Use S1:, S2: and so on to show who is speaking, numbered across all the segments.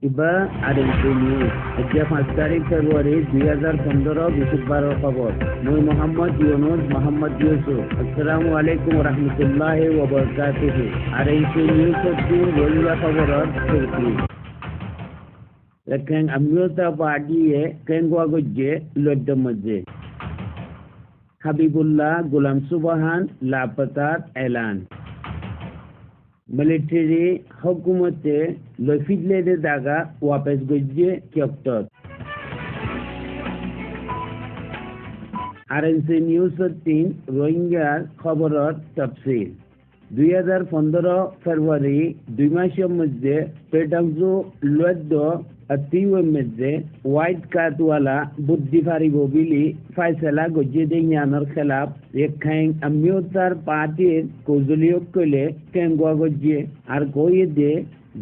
S1: এবার আরেকটি নিউজ আজকে 5 তারিখ ফেব্রুয়ারি 2015 বৃহস্পতিবারের খবর। মই মোহাম্মদ ইউনুস মোহাম্মদ ইউসুফ। আসসালামু আলাইকুম রহমতুল্লাহি ওয়া বারাকাতুহু। আরেকটি নিউজ হচ্ছে রোহিঙ্গা খবরের তুর্কি লেখেন আমিয়তা পার্টিয়ে কেঙ্গুয়া গজ্জে লদ্দম মধ্যে হাবিবুল্লাহ গোলাম সুবহান লাপতার এলান মিলিটারি হুকুমতে লফিদলেদে দাগা ওয়াপস গজ্জে কিয়ক্তত আরএনসি নিউজ 3 রোহিঙ্গার খবরের তফসিল 2015 ফেব্রুয়ারি 2 মাসের মধ্যে পেটাংজু লদ্দ আত্মীয়ের মধ্যে হোয়াইট কার্ডওয়ালা বুদ্ধি ফারিব বিলি ফাইসলা গজ্জে দেয়ানোর খেলাফ রেখাইন আমিয়তার পার্টির কৌজলিয়ক কইলে কেঙ্গুয়া গজ্জে আর কইয়ে দে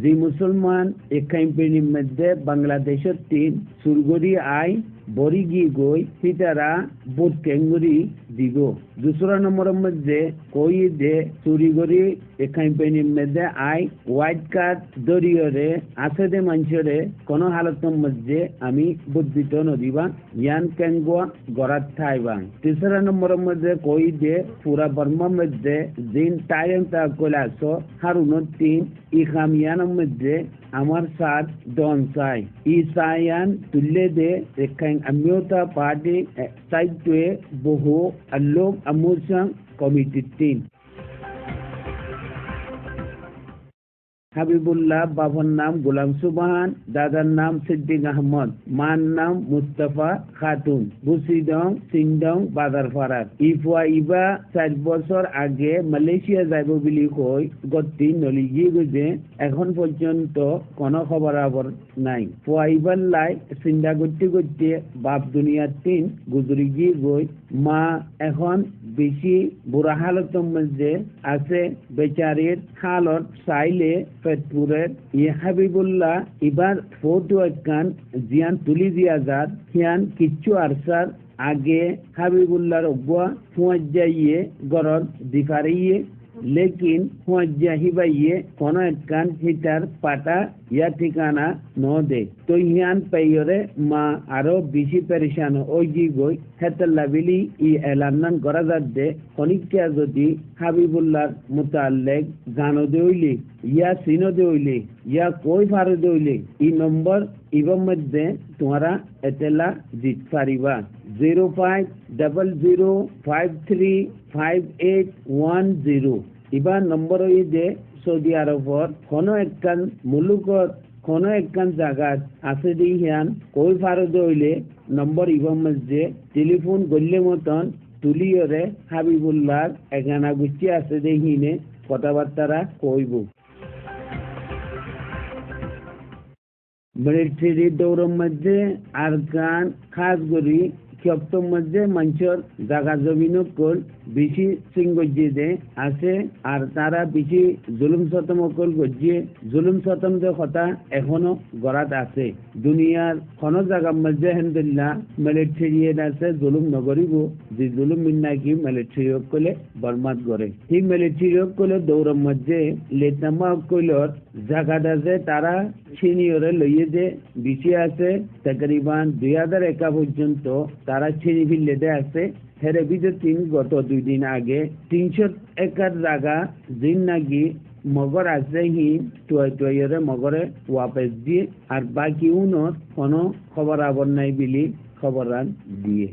S1: যে মুসলমান এখাইন পেনির মধ্যে বাংলাদেশের 3 সুরগরি আই বরিগি গই পিতারা বুট কেঙ্গুরি দিব দুসরা নম্বরের মধ্যে কইয়ে দে চুরিগরি এখাইন পেনির মধ্যে আই হোয়াইট কার্ড দরিয়রে আছে দে মানুষরে কোনো হালতের মধ্যে আমি বুদ্ধিত নদিবা ইয়ান কেঙ্গুয়া গড়াত থাইবাং তিসরা নম্বরের মধ্যে কই দে পুরা বর্মার মধ্যে দিন টাইম তা কইলাস হারুনের 3 ইখামিয়ানের মধ্যে আমার সাথ ডন চাই ই সায়ান তুলে দে এখান আমিয়তা পার্টি সাইটে বহু আলোক আমুসাং কমিটি 3 হাবিবুল্লাহ বাবার নাম গোলাম সুবহান দাদার নাম সিদ্দিক আহমদ মার নাম মুস্তাফা খাতুন বুসিদং সিংদং বাজার ফারাত ইবা 4 বছর আগে মালয়েশিয়া যাইব বলি কই গতি নলিগি গজে এখন পর্যন্ত কোনো খবর নাই ফুয়াইবার লাই চিন্তা করতে করতে বাপ দুনিয়ার 3 গুজরি গিয়ে গই মা এখন বেশি বুড়া হালতের মধ্যে আছে বেচারির হালত চাইলে পেটপুরের হাবিবুল্লাহ এবার ফটো একখান জিয়ান তুলি দিয়া যার হিয়ান কিচ্ছু আরসার আগে হাবিবুল্লাহর অব্বা ফুয়াইয়ে গরদ দিফারিয়ে লেকিন ফুয়াইয়া হিবাইয়ে কোন একখান হিটার পাটা ইয়া ঠিকানা ন দে তো হিয়ান পাইয়রে মা আরো বেশি পেরেশান ওই জি গই হেতাল্লা বিলি ই এলান্নান করা যাচ্ছে খনিকা যদি হাবিবুল্লাহর মুতাল্লেক জানো দেইলি ইয়া সিনো দেইলি ইয়া কই ফারো দেইলি ই নম্বর ইবার মধ্যে তোমরা এতেলা জিত পারিবা 0500535810 ইবার নম্বর ওই যে সৌদি আরবর কোনো একখান মুলুকর কোনো একখান জায়গাত আছে দি হিয়ান কই ফারো দইলে নম্বর ইবার মধ্যে টেলিফোন গল্লে মতন তুলিয়রে হাবিবুল্লাহ এখানা গুছি আছে দেহিনে কথাবার্তারা কইব মিলিটারি দৌড়ের মধ্যে আরকান খাসগরি ক্ষপ্তর মধ্যে মানুষের জাগা জমিন কল বেশি সিংগজ্জে দে আছে আর তারা বেশি জুলুম সতম কল গজ্জে জুলুম সতম যে কথা এখনো গড়াত আছে দুনিয়ার কোনো জায়গার মধ্যে হেন্দুল্লাহ মিলিটারি আছে জুলুম নগরিব যে জুলুম নাকি মিলিটারি কলে বরমাত করে সেই মিলিটারি কলে দৌড়ের মধ্যে লেতামা কইলর জায়গাটা যে তারা সিনিয়রে লইয়ে যে বেশি আছে তকরিবান 2001 পর্যন্ত তারা ছিঁড়ি ফিল্লেতে আছে হেরে বিদ্যুৎ গত 2 দিন আগে 300 একর জায়গা দিন নাকি মগর আছে হি টুয়ারে মগরে ওয়াপস দিয়ে আর বাকি উনোর কোনো খবর আবর নাই বিলি খবরান দিয়ে